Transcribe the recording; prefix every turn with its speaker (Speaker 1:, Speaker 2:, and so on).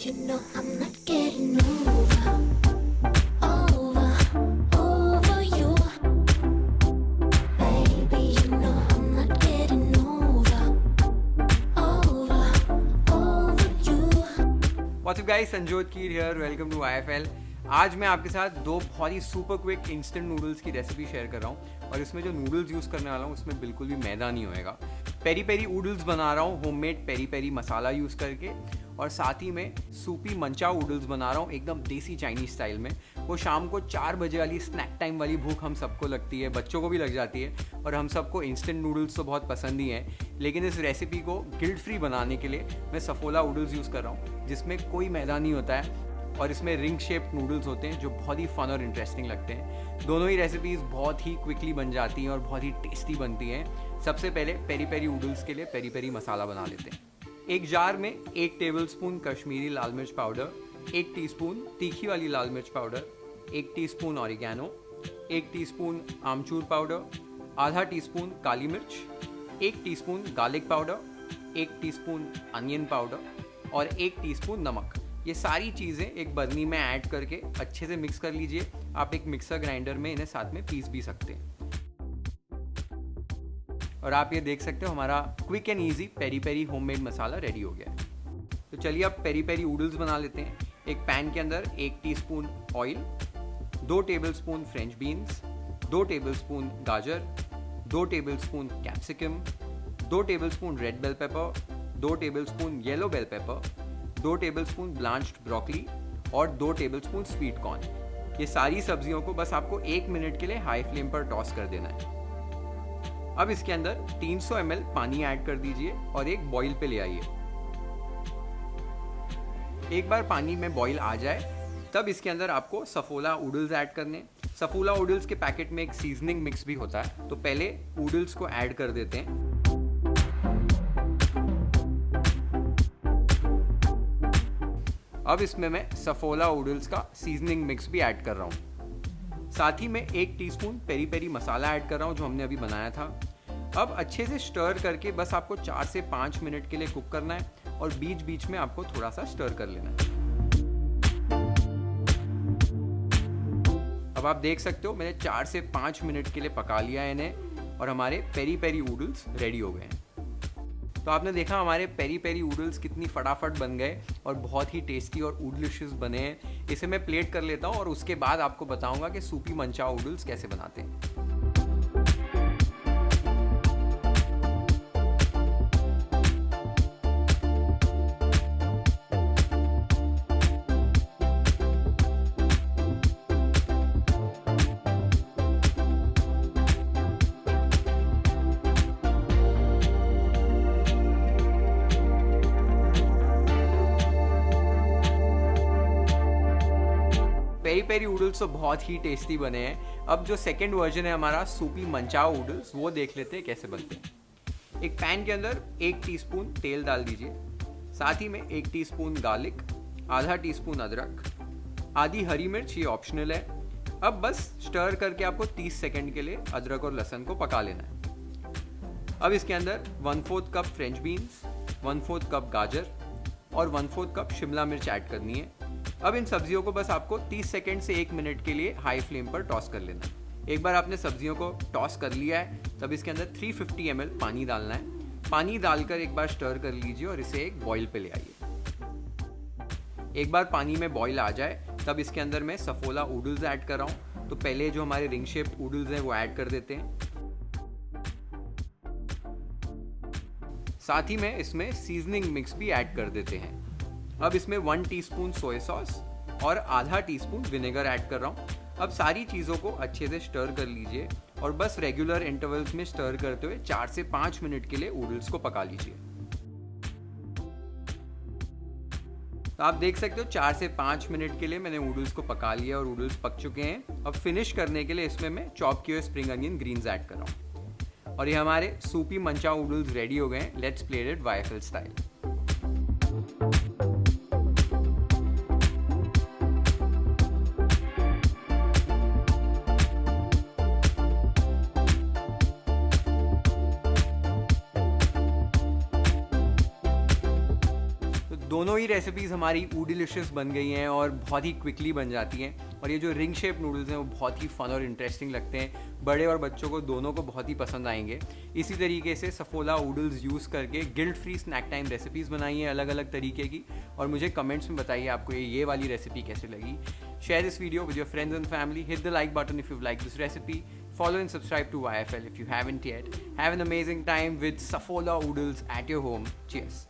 Speaker 1: You know I'm not getting over you. Baby, you know I'm not getting over you.
Speaker 2: What's up guys, Sanjyot Keer here, welcome to IFL। आज मैं आपके साथ दो बहुत ही super quick instant noodles की recipe share कर रहा हूँ और इसमें जो नूडल्स यूज़ करने वाला हूँ उसमें बिल्कुल भी मैदा नहीं होएगा। पेरी पेरी नूडल्स बना रहा हूँ होममेड पेरी पेरी मसाला यूज़ करके, और साथ ही में सूपी मंचा नूडल्स बना रहा हूँ एकदम देसी चाइनीज स्टाइल में। वो शाम को 4 बजे वाली स्नैक टाइम वाली भूख हम सबको लगती है, बच्चों को भी लग जाती है, और हम सबको इंस्टेंट नूडल्स तो बहुत पसंद ही हैं। लेकिन इस रेसिपी को गिल्ट फ्री बनाने के लिए मैं सफोला नूडल्स यूज़ कर रहा हूँ जिसमें कोई मैदा नहीं होता है, और इसमें रिंग शेप्ड नूडल्स होते हैं जो बहुत ही फन और इंटरेस्टिंग लगते हैं। दोनों ही रेसिपीज़ बहुत ही क्विकली बन जाती हैं और बहुत ही टेस्टी बनती हैं। सबसे पहले पेरी पेरी नूडल्स के लिए पेरी पेरी मसाला बना लेते हैं। एक जार में 1 टेबलस्पून कश्मीरी लाल मिर्च पाउडर, 1 टीस्पून तीखी वाली लाल मिर्च पाउडर, 1 टीस्पून ऑरिगैनो, 1 टीस्पून आमचूर पाउडर, आधा टीस्पून काली मिर्च, 1 teaspoon garlic powder, 1 teaspoon onion powder और 1 टीस्पून नमक। ये सारी चीज़ें एक बर्नी में ऐड करके अच्छे से मिक्स कर लीजिए। आप एक मिक्सर ग्राइंडर में इन्हें साथ में पीस भी सकते हैं। और आप ये देख सकते हो हमारा quick and easy peri peri homemade masala ready हो गया है। तो चलिए अब पेरी पेरी नूडल्स बना लेते हैं। एक पैन के अंदर 1 teaspoon oil, 2 tablespoon French beans, 2 tablespoon गाजर, 2 tablespoon capsicum, 2 tablespoon red bell pepper, 2 tablespoon yellow bell pepper, 2 tablespoon blanched broccoli और 2 टेबलस्पून स्वीट कॉर्न। ये सारी सब्जियों को बस आपको 1 मिनट के लिए हाई फ्लेम पर टॉस कर देना है। अब इसके अंदर 300 ml पानी ऐड कर दीजिए और एक बॉईल पे ले आइए। एक बार पानी में बॉईल आ जाए तब इसके अंदर आपको सफोला नूडल्स ऐड करने। सफोला नूडल्स के पैकेट में एक सीजनिंग मिक्स भी होता है, तो पहले नूडल्स को ऐड कर देते हैं। अब इसमें मैं सफोला नूडल्स का सीजनिंग मिक्स भी ऐड कर रहा हूँ। साथ ही में 1 टीस्पून पेरी पेरी मसाला ऐड कर रहा हूँ जो हमने अभी बनाया था। अब अच्छे से स्टर करके बस आपको 4 से 5 मिनट के लिए कुक करना है और बीच बीच में आपको थोड़ा सा स्टर कर लेना है। अब आप देख सकते हो मैंने 4 से 5 मिनट के लिए पका लिया है इन्हें और हमारे पेरी पेरी नूडल्स रेडी हो गए हैं। तो आपने देखा हमारे पेरी पेरी नूडल्स कितनी फटाफट बन गए और बहुत ही टेस्टी और नूडलिशियस बने हैं। इसे मैं प्लेट कर लेता हूँ और उसके बाद आपको बताऊंगा कि सूपी मंचा नूडल्स कैसे बनाते हैं। पेरी पेरी नूडल्स तो बहुत ही टेस्टी बने हैं। अब जो सेकंड वर्जन है हमारा सूपी मंचाओ नूडल्स, वो देख लेते हैं कैसे बनते हैं। एक पैन के अंदर 1 टीस्पून तेल डाल दीजिए, साथ ही में 1 टीस्पून गार्लिक, आधा टीस्पून अदरक, आधी हरी मिर्च, ये ऑप्शनल है। अब बस स्टर करके आपको 30 सेकंड के लिए अदरक और लहसुन को पका लेना है। अब इसके अंदर 1/4 कप फ्रेंच बीन्स, 1/4 कप गाजर और 1/4 कप शिमला मिर्च ऐड करनी है। अब इन सब्जियों को बस आपको 30 सेकंड से 1 मिनट के लिए हाई फ्लेम पर टॉस कर लेना है। एक बार आपने सब्जियों को टॉस कर लिया है तब इसके अंदर 350 ml पानी डालना है। पानी डालकर एक बार स्टर कर लीजिए और इसे एक बॉईल पे ले आइए। एक बार पानी में बॉईल आ जाए तब इसके अंदर मैं सफोला नूडल्स ऐड कर रहा हूँ। तो पहले जो हमारे रिंग शेप्ड नूडल्स हैं वो ऐड कर देते हैं। साथ ही में इसमें सीजनिंग मिक्स भी ऐड कर देते हैं। अब इसमें 1 टीस्पून सोया सॉस और आधा टीस्पून विनेगर ऐड कर रहा हूँ। अब सारी चीज़ों को अच्छे से स्टर कर लीजिए और बस रेगुलर इंटरवल्स में स्टर करते हुए 4 से 5 मिनट के लिए नूडल्स को पका लीजिए। तो आप देख सकते हो 4 से 5 मिनट के लिए मैंने नूडल्स को पका लिया और नूडल्स पक चुके हैं। अब फिनिश करने के लिए इसमें मैं चॉप किए हुए स्प्रिंग अनियन ग्रीन्स ऐड कर रहा हूँ और ये हमारे सूपी मंचा नूडल्स रेडी हो गए हैं। Let's plate it waffle style. दोनों ही रेसिपीज़ हमारी ऊडिलिशियस बन गई हैं और बहुत ही क्विकली बन जाती हैं। और ये जो रिंग शेप नूडल्स हैं वो बहुत ही फन और इंटरेस्टिंग लगते हैं, बड़े और बच्चों को दोनों को बहुत ही पसंद आएंगे। इसी तरीके से सफोला नूडल्स यूज़ करके guilt free snack time recipes बनाई हैं अलग अलग तरीके की, और मुझे कमेंट्स में बताइए आपको ये वाली रेसिपी कैसे लगी। Share this video with your friends and family, hit the like button if you've liked this recipe, follow and subscribe to YFL if you haven't yet. Have an amazing time with Saffola noodles at your home. Cheers.